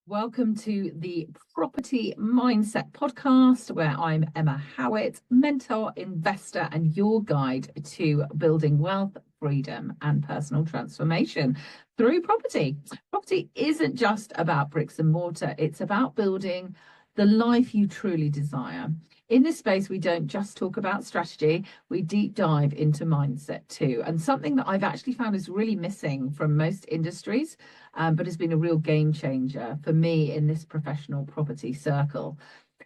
Welcome to the Property Mindset Podcast, where I'm Emma Howitt, mentor, investor, and your guide to building wealth, freedom, and personal transformation through property. Property isn't just about bricks and mortar, it's about building the life you truly desire. In this space, we don't just talk about strategy, we deep dive into mindset too. And something that I've actually found is really missing from most industries, but has been a real game changer for me in this professional property circle.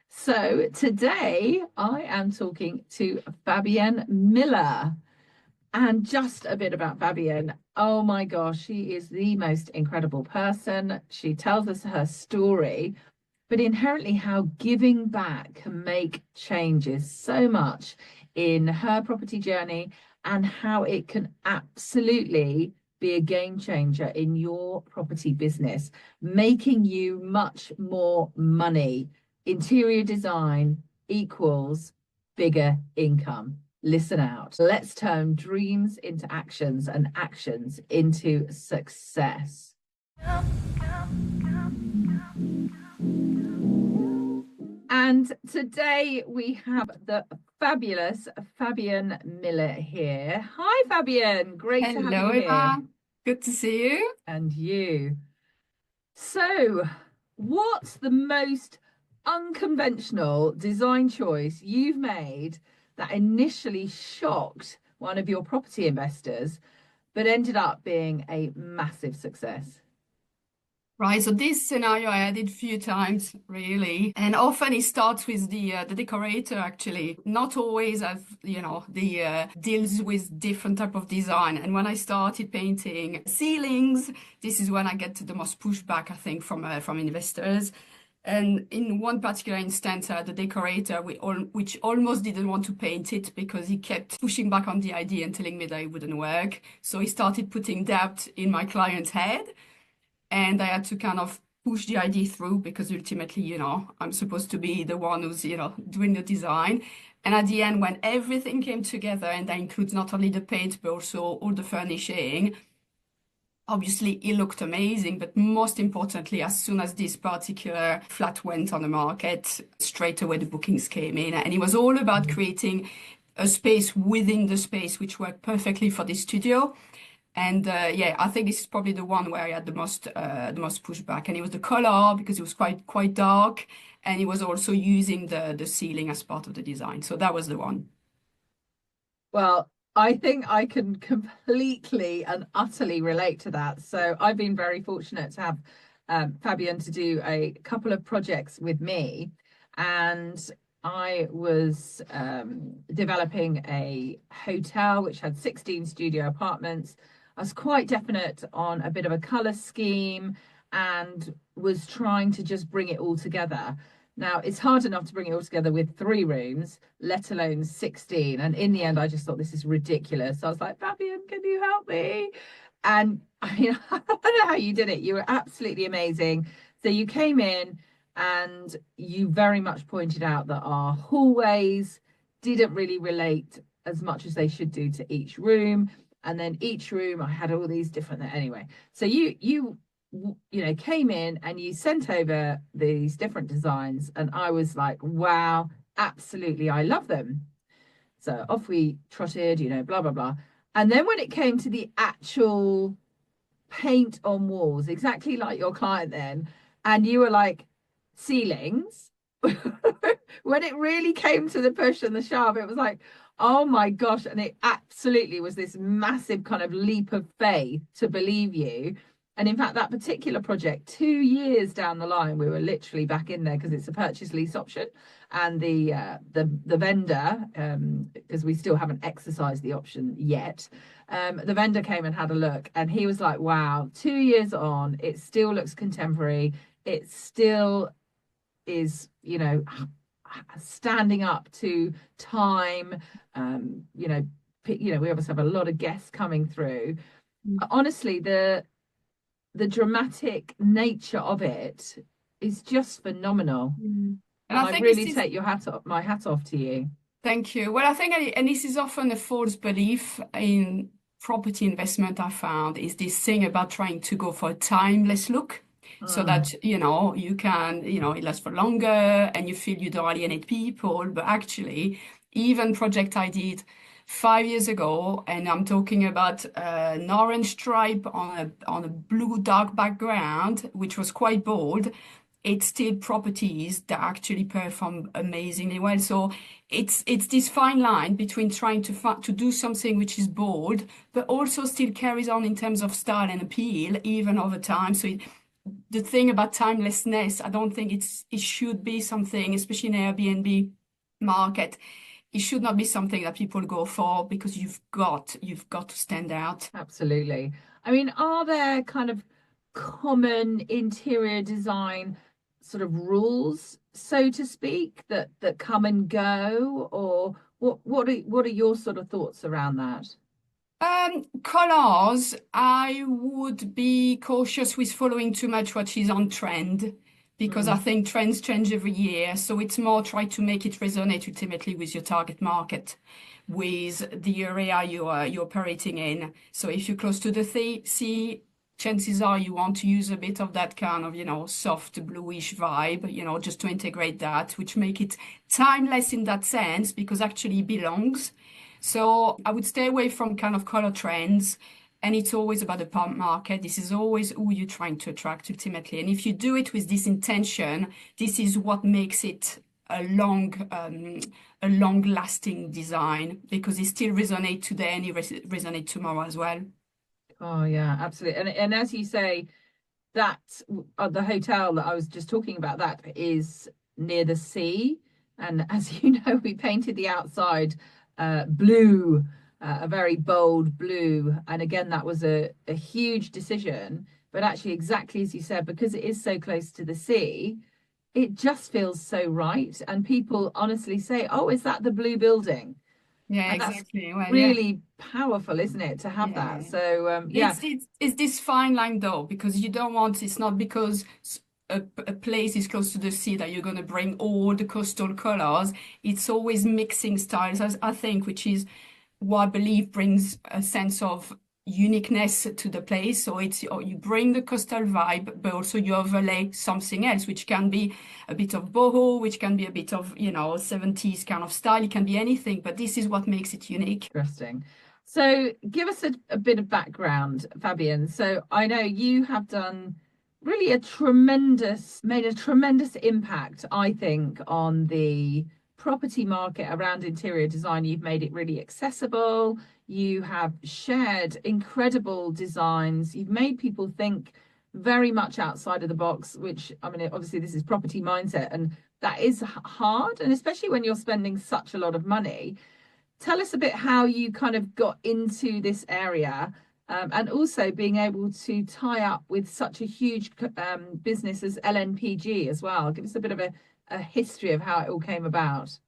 So today I am talking to Fabienne Miler. And just a bit about Fabienne. Oh my gosh, she is the most incredible person. She tells us her story, but inherently how giving back can make changes so much in her property journey and how it can absolutely be a game changer in your property business, making you much more money. Interior design equals bigger income. Listen out. Let's turn dreams into actions and actions into success. And today we have the fabulous Fabienne Miler here. Hi, Fabienne. Great to have Hello, you here. Emma. Good to see you. And you. So, what's the most unconventional design choice you've made that initially shocked one of your property investors, but ended up being a massive success? Right, so this scenario I did a few times, really, and often it starts with the decorator. Actually, not always have the deals with different type of design. And when I started painting ceilings, this is when I get the most pushback, I think, from investors. And in one particular instance, the decorator, which almost didn't want to paint it because he kept pushing back on the idea and telling me that it wouldn't work. So he started putting doubt in my client's head. And I had to kind of push the idea through because ultimately, I'm supposed to be the one who's, doing the design. And at the end, when everything came together, and that includes not only the paint, but also all the furnishing, obviously it looked amazing. But most importantly, as soon as this particular flat went on the market, straight away the bookings came in. And it was all about creating a space within the space, which worked perfectly for the studio. And yeah, I think this is probably the one where I had the most pushback, and it was the color because it was quite dark, and it was also using the ceiling as part of the design. So that was the one. Well, I think I can completely and utterly relate to that. So I've been very fortunate to have Fabienne to do a couple of projects with me, and I was developing a hotel which had 16 studio apartments. I was quite definite on a bit of a color scheme and was trying to just bring it all together. Now, it's hard enough to bring it all together with 3 rooms, let alone 16. And in the end, I just thought this is ridiculous. So I was like, Fabienne, can you help me? And I mean, I don't know how you did it. You were absolutely amazing. So you came in and you very much pointed out that our hallways didn't really relate as much as they should do to each room. And then each room, I had all these different, anyway. So you came in and you sent over these different designs, and I was like, wow, absolutely, I love them. So off we trotted, blah blah blah. And then when it came to the actual paint on walls, exactly like your client then, and you were like, ceilings. When it really came to the push and the shove, it was like, oh my gosh. And it absolutely was this massive kind of leap of faith to believe you. And in fact, that particular project, 2 years down the line, we were literally back in there because it's a purchase lease option. And the vendor, because we still haven't exercised the option yet, the vendor came and had a look, and he was like, wow, 2 years on, it still looks contemporary. It still is, standing up to time. We obviously have a lot of guests coming through. Honestly, the dramatic nature of it is just phenomenal. And And I I think really this is, take my hat off to you. thank you. Well, I think, and this is often a false belief in property investment, I found, is this thing about trying to go for a timeless look. so Mm, that, you can, it lasts for longer and you feel you don't alienate people. But actually, even project I did 5 years ago, and I'm talking about an orange stripe on a blue dark background, which was quite bold. It's still properties that actually perform amazingly well. So it's this fine line between trying to do something which is bold, but also still carries on in terms of style and appeal, even over time. So the thing about timelessness, I don't think it should be something, especially in Airbnb market, it should not be something that people go for because you've got to stand out. absolutely. I mean, are there kind of common interior design sort of rules, so to speak, that come and go, or what are your sort of thoughts around that? Colors, I would be cautious with following too much what is on trend because I Mm, think trends change every year. So it's more try to make it resonate ultimately with your target market, with the area you're operating in. So if you're close to the sea, chances are you want to use a bit of that kind of, soft bluish vibe, just to integrate that, which make it timeless in that sense because actually it belongs. So I would stay away from kind of color trends. And it's always about the pump market. This is always who you're trying to attract ultimately. And if you do it with this intention, this is what makes it a long lasting design because it still resonate today and it resonate tomorrow as well. oh yeah, absolutely. And as you say, that the hotel that I was just talking about, that is near the sea. And as you know, we painted the outside blue, a very bold blue. And again, that was a huge decision. But actually, exactly as you said, because it is so close to the sea, it just feels so right. And people honestly say, "Oh, is that the blue building?" Yeah, And that's exactly. Well, yeah. really powerful, isn't it, to have that? Yeah. So yeah, It's this fine line though, because you don't want, it's not because a place is close to the sea that you're going to bring all the coastal colors. It's always mixing styles, as I think, which is what I believe brings a sense of uniqueness to the place. So it's you bring the coastal vibe, but also you overlay something else, which can be a bit of boho, which can be a bit of, 70s kind of style. It can be anything, but this is what makes it unique. interesting. So give us a bit of background, Fabienne. So I know you have done really made a tremendous impact, I think, on the property market around interior design. You've made it really accessible. You have shared incredible designs. You've made people think very much outside of the box, which, I mean, obviously this is property mindset, and that is hard, and especially when you're spending such a lot of money. Tell us a bit how you kind of got into this area, and also being able to tie up with such a huge business as LNPG as well. Give us a bit of a history of how it all came about.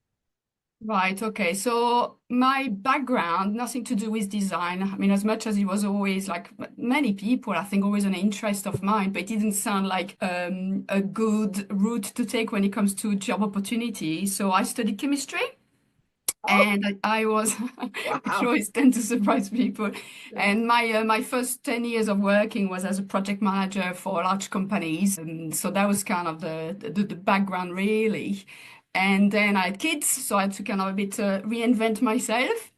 Right, okay. So my background, nothing to do with design. I mean, as much as it was always like many people, I think always an interest of mine, but it didn't sound like a good route to take when it comes to job opportunity. So I studied chemistry. Oh, And I was, which wow. always tend to surprise people. And my first 10 years of working was as a project manager for large companies. And so that was kind of the background really. And then I had kids, so I had to kind of a bit reinvent myself.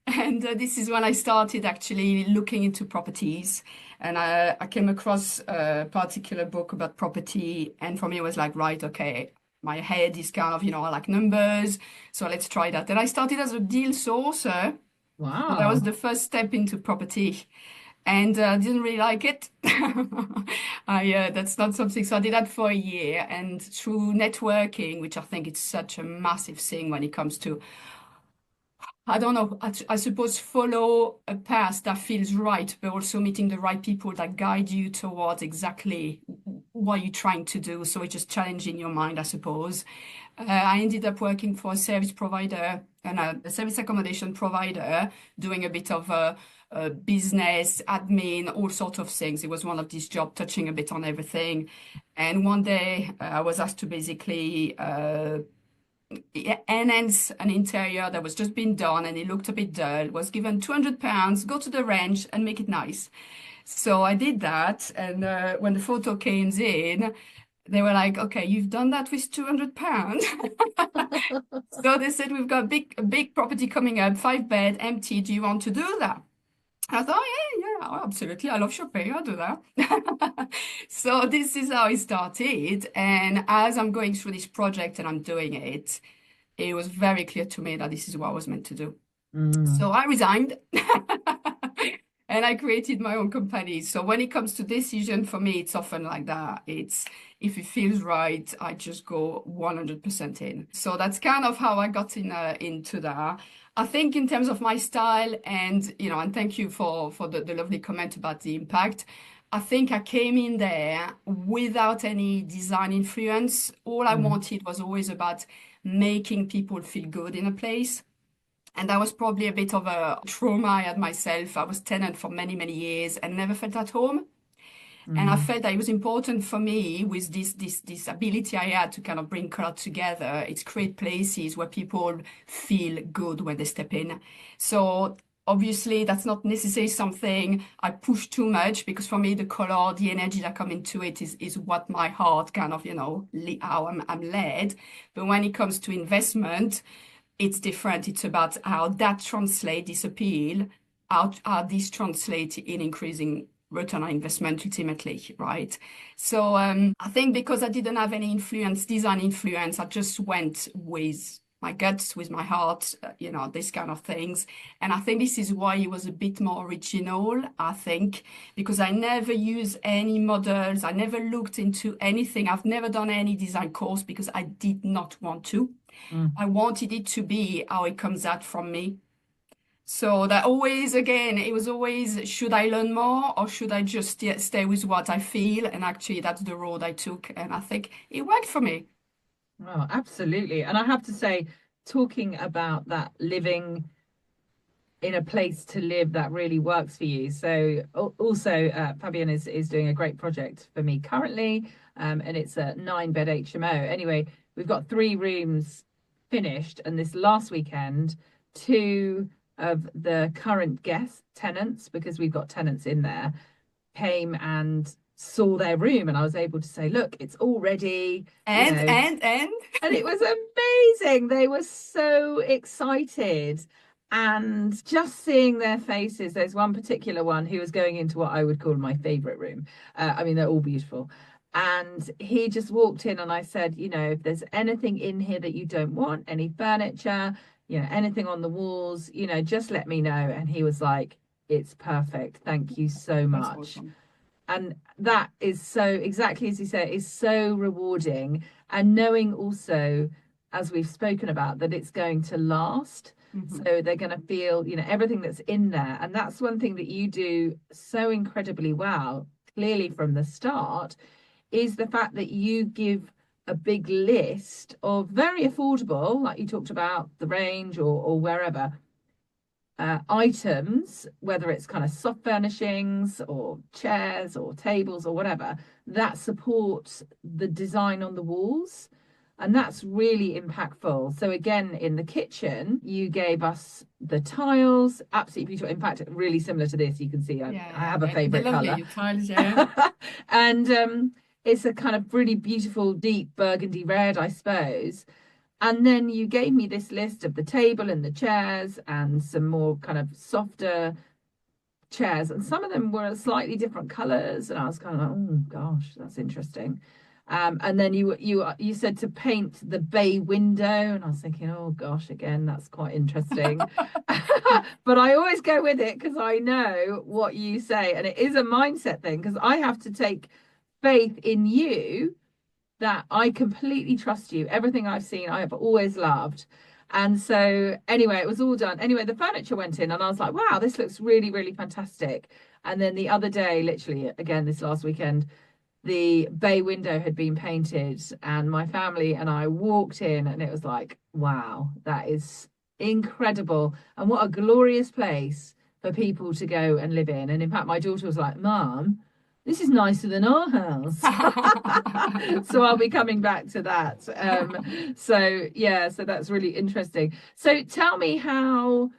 And this is when I started actually looking into properties. And I came across a particular book about property. And for me, it was like, right, okay, my head is kind of, I like numbers. So let's try that. And I started as a deal sourcer. So that was Wow. the first step into property. And didn't really like it. That's not something. So I did that for a year. And through networking, which I think it's such a massive thing when it comes to I don't know, I suppose follow a path that feels right, but also meeting the right people that guide you towards exactly what you're trying to do. So it's just challenging your mind, I suppose. I ended up working for a service provider and a service accommodation provider, doing a bit of business, admin, all sorts of things. It was one of these jobs touching a bit on everything. And one day I was asked to basically enhance an interior that was just being done and it looked a bit dull, was given £200, go to the range and make it nice. So I did that, and when the photo came in, they were like, "Okay, you've done that with £200." So they said, "We've got a big property coming up, 5 bed, empty. Do you want to do that?" I thought, "Oh, yeah, oh, absolutely. I love shopping. I'll do that." So this is how it started. And as I'm going through this project and I'm doing it, it was very clear to me that this is what I was meant to do. Mm, So I resigned and I created my own company. So when it comes to decision, for me, it's often like that. It's if it feels right, I just go 100% in. So that's kind of how I got into that. I think in terms of my style and, and thank you for the lovely comment about the impact. I think I came in there without any design influence. All I mm, wanted was always about making people feel good in a place. And that was probably a bit of a trauma I had myself. I was tenant for many, many years and never felt at home. And I mm, felt that it was important for me with this ability I had to kind of bring color together. It's create places where people feel good when they step in. So obviously that's not necessarily something I push too much because for me the color, the energy that come into it is what my heart kind of, how I'm led. But when it comes to investment, it's different. It's about how that translate this appeal, how this translate in increasing return on investment ultimately, right? So I think because I didn't have any design influence, I just went with my guts, with my heart, these kind of things. And I think this is why it was a bit more original, I think, because I never used any models. I never looked into anything. I've never done any design course because I did not want to. mm. I wanted it to be how it comes out from me. So that always, again, it was always, should I learn more or should I just stay with what I feel? And actually, that's the road I took. And I think it worked for me. Oh, absolutely. And I have to say, talking about that living in a place to live that really works for you. So also, Fabienne is doing a great project for me currently, and it's a 9 bed HMO. Anyway, we've got 3 rooms finished, and this last weekend, two of the current guest tenants, because we've got tenants in there, came and saw their room, and I was able to say, look, it's all ready, you And, know, and, and. and it was amazing. They were so excited. And just seeing their faces, there's one particular one who was going into what I would call my favorite room. I mean, they're all beautiful. And he just walked in, and I said, if there's anything in here that you don't want, any furniture, anything on the walls, just let me know. And he was like, it's perfect. Thank you so That's much. awesome. And that is so, exactly as you say, is so rewarding. And knowing also, as we've spoken about, that it's going to last. Mhm. So they're going to feel, everything that's in there. And that's one thing that you do so incredibly well, clearly from the start, is the fact that you give a big list of very affordable, like you talked about the range or wherever, items, whether it's kind of soft furnishings or chairs or tables or whatever, that supports the design on the walls. And that's really impactful. So again, in the kitchen, you gave us the tiles, absolutely beautiful. In fact, really similar to this. You can see I Yeah, have a they're favorite lovely, color. your tiles, yeah. And it's a kind of really beautiful, deep burgundy red, I suppose. And then you gave me this list of the table and the chairs and some more kind of softer chairs. And some of them were slightly different colors. And I was kind of like, oh gosh, that's interesting. And then you said to paint the bay window, and I was thinking, oh gosh, again, that's quite interesting. But I always go with it because I know what you say, and it is a mindset thing because I have to take faith in you that I completely trust you. Everything I've seen, I have always loved. And so, anyway, it was all done. Anyway, the furniture went in, and I was like, wow, this looks really, really fantastic. And then the other day, literally, again, this last weekend, the bay window had been painted, and my family and I walked in, and it was like, wow, that is incredible. And what a glorious place for people to go and live in. And in fact, my daughter was like, Mom, this is nicer than our house. So I'll be coming back to that. So yeah, so that's really interesting. So tell me how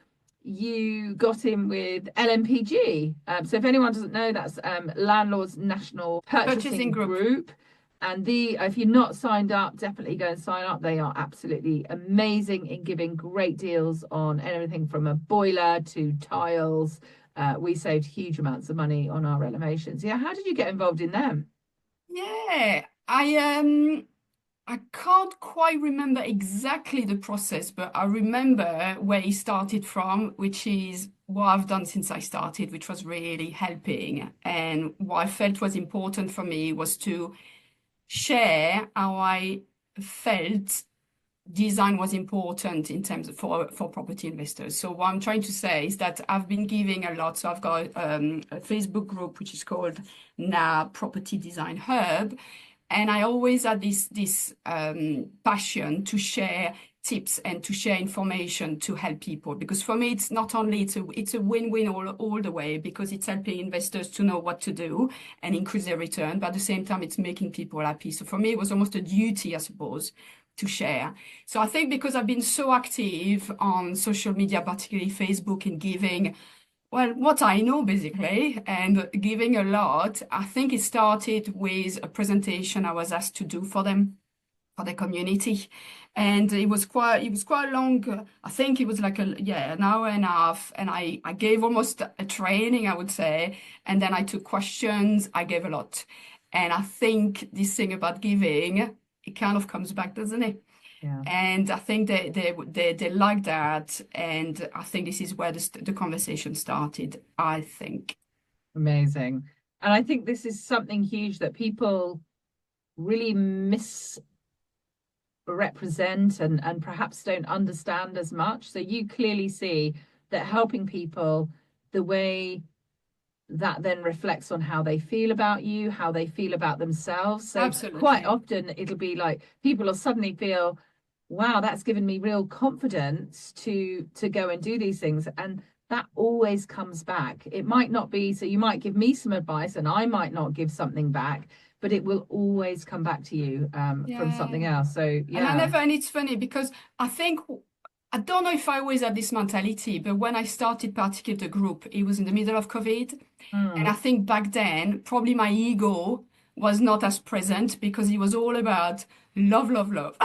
you got in with LMPG. So if anyone doesn't know, that's Landlords National Purchasing Purchasing group. Group. And if you're not signed up, definitely go and sign up. They are absolutely amazing in giving great deals on everything from a boiler to tiles. We saved huge amounts of money on our renovations. Yeah, how did you get involved in them? Yeah, I can't quite remember exactly the process, but I remember where it started from, which is what I've done since I started, which was really helping. And what I felt was important for me was to share how I felt design was important in terms of for property investors. So what I'm trying to say is that I've been giving a lot. So I've got a Facebook group which is called now Property Design Hub, and I always had this passion to share tips and to share information to help people, because for me it's not only it's a win-win all the way, because it's helping investors to know what to do and increase their return, but at the same time it's making people happy. So for me it was almost a duty, I suppose, to share. So I think because I've been so active on social media, particularly Facebook, in giving, well, what I know basically, and giving a lot, I think it started with a presentation I was asked to do for them, for the community. And it was quite long. I think it was like an hour and a half. And I gave almost a training, I would say. And then I took questions. I gave a lot. And I think this thing about giving, it kind of comes back, doesn't it? Yeah. And I think they like that. And I think this is where the conversation started, I think. Amazing. And I think this is something huge that people really misrepresent and perhaps don't understand as much. So you clearly see that helping people, the way that then reflects on how they feel about you, how they feel about themselves. So quite Absolutely. often it'll be like people will suddenly feel, wow, that's given me real confidence to go and do these things. And that always comes back. It might not be, so you might give me some advice and I might not give something back, but it will always come back to you from Yeah. something else. So And yeah. and it's funny because I think, I don't know if I always had this mentality, but when I started particularly the group, it was in the middle of COVID. And I Mm. think back then, probably my ego was not as present because it was all about love, love, love.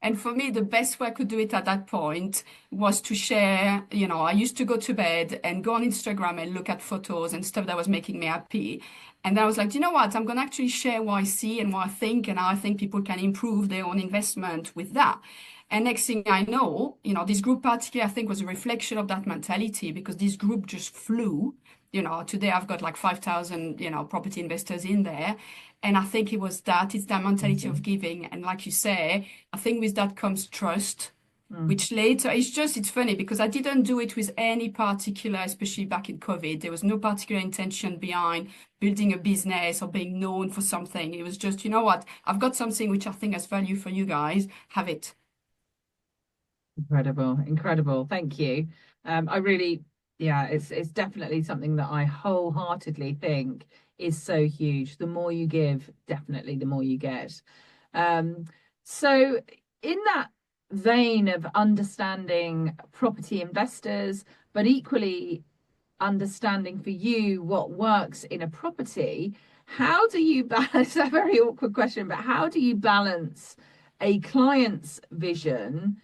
And for me, the best way I could do it at that point was to share, I used to go to bed and go on Instagram and look at photos and stuff that was making me happy. And then I was like, you know what? I'm going to actually share what I see and what I think and how I think people can improve their own investment with that. And next thing I know, this group particularly, I think, was a reflection of that mentality, because this group just flew. Today I've got like 5,000, property investors in there. And I think it's that mentality of Amazing. giving. And like you say, I think with that comes trust, Mm. which later, it's funny because I didn't do it with any particular, especially back in COVID. There was no particular intention behind building a business or being known for something. It was just, you know what? I've got something which I think has value for you guys. Have it. Incredible, incredible. Thank you. I really, yeah, it's definitely something that I wholeheartedly think is so huge. The more you give, definitely the more you get. Um, so in that vein of understanding property investors, but equally understanding for you what works in a property, how do you balance, a very awkward question, but how do you balance a client's vision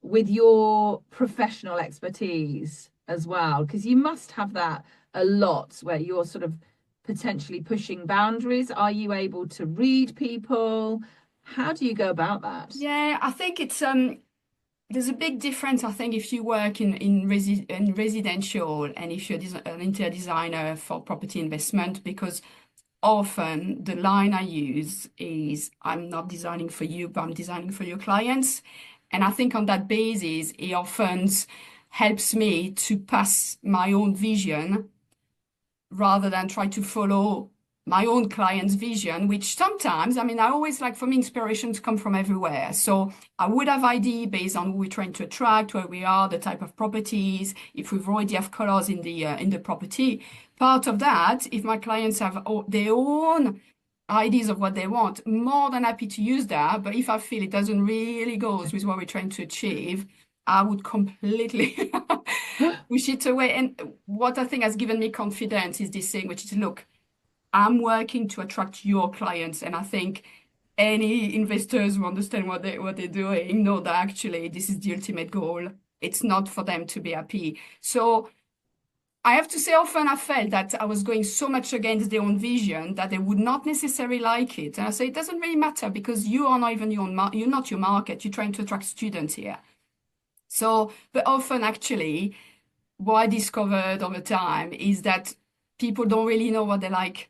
with your professional expertise as well? Because you must have that a lot where you're sort of potentially pushing boundaries. Are you able to read people? How do you go about that? Yeah, I think there's a big difference, I think, if you work in residential and if you're an interior designer for property investment, because often the line I use is, I'm not designing for you, but I'm designing for your clients. And I think on that basis, it often helps me to pass my own vision rather than try to follow my own client's vision, which sometimes, I mean, I always like, for me, inspirations come from everywhere. So I would have idea based on who we're trying to attract, where we are, the type of properties, if we've already have colors in the property. Part of that, if my clients have their own ideas of what they want, more than happy to use that. But if I feel it doesn't really goes with what we're trying to achieve, I would completely push it away. And what I think has given me confidence is this thing, which is, look, I'm working to attract your clients. And I think any investors who understand what they're doing know that actually this is the ultimate goal. It's not for them to be happy. So I have to say, often I felt that I was going so much against their own vision that they would not necessarily like it. And I say, it doesn't really matter because you are not even you're not your market. You're trying to attract students here. So, but often actually, what I discovered over time is that people don't really know what they like.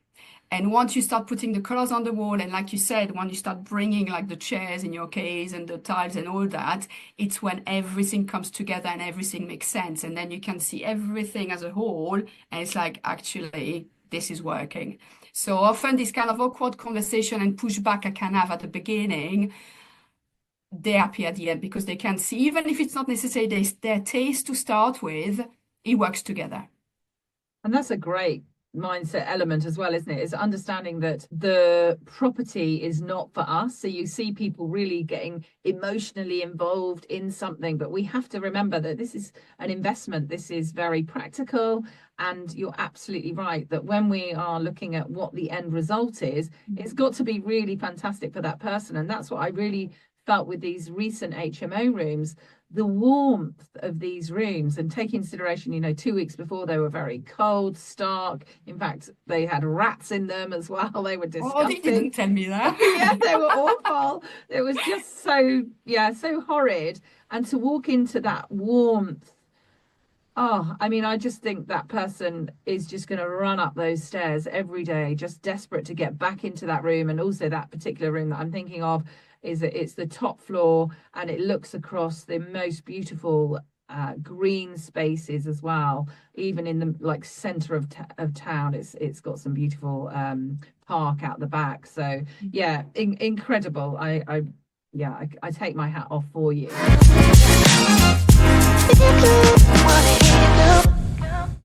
And once you start putting the colors on the wall, and like you said, when you start bringing like the chairs in your case and the tiles and all that, it's when everything comes together and everything makes sense. And then you can see everything as a whole. And it's like, actually, this is working. So often this kind of awkward conversation and pushback I can have at the beginning, they're happy at the end because they can see, even if it's not necessarily their taste to start with, it works together. And that's a great mindset element as well, isn't it? Is understanding that the property is not for us. So you see people really getting emotionally involved in something, but we have to remember that this is an investment. This is very practical. And you're absolutely right that when we are looking at what the end result is, it's got to be really fantastic for that person. And that's what I really felt with these recent HMO rooms. The warmth of these rooms, and take consideration, 2 weeks before they were very cold, stark. In fact, they had rats in them as well. They were disgusting. Oh, they didn't tell me that. Yeah, they were awful. It was just so horrid. And to walk into that warmth, oh, I mean, I just think that person is just going to run up those stairs every day, just desperate to get back into that room. And also that particular room that I'm thinking of is that it's the top floor and it looks across the most beautiful green spaces as well. Even in the like center of town, it's got some beautiful park out the back. So yeah, incredible. I take my hat off for you.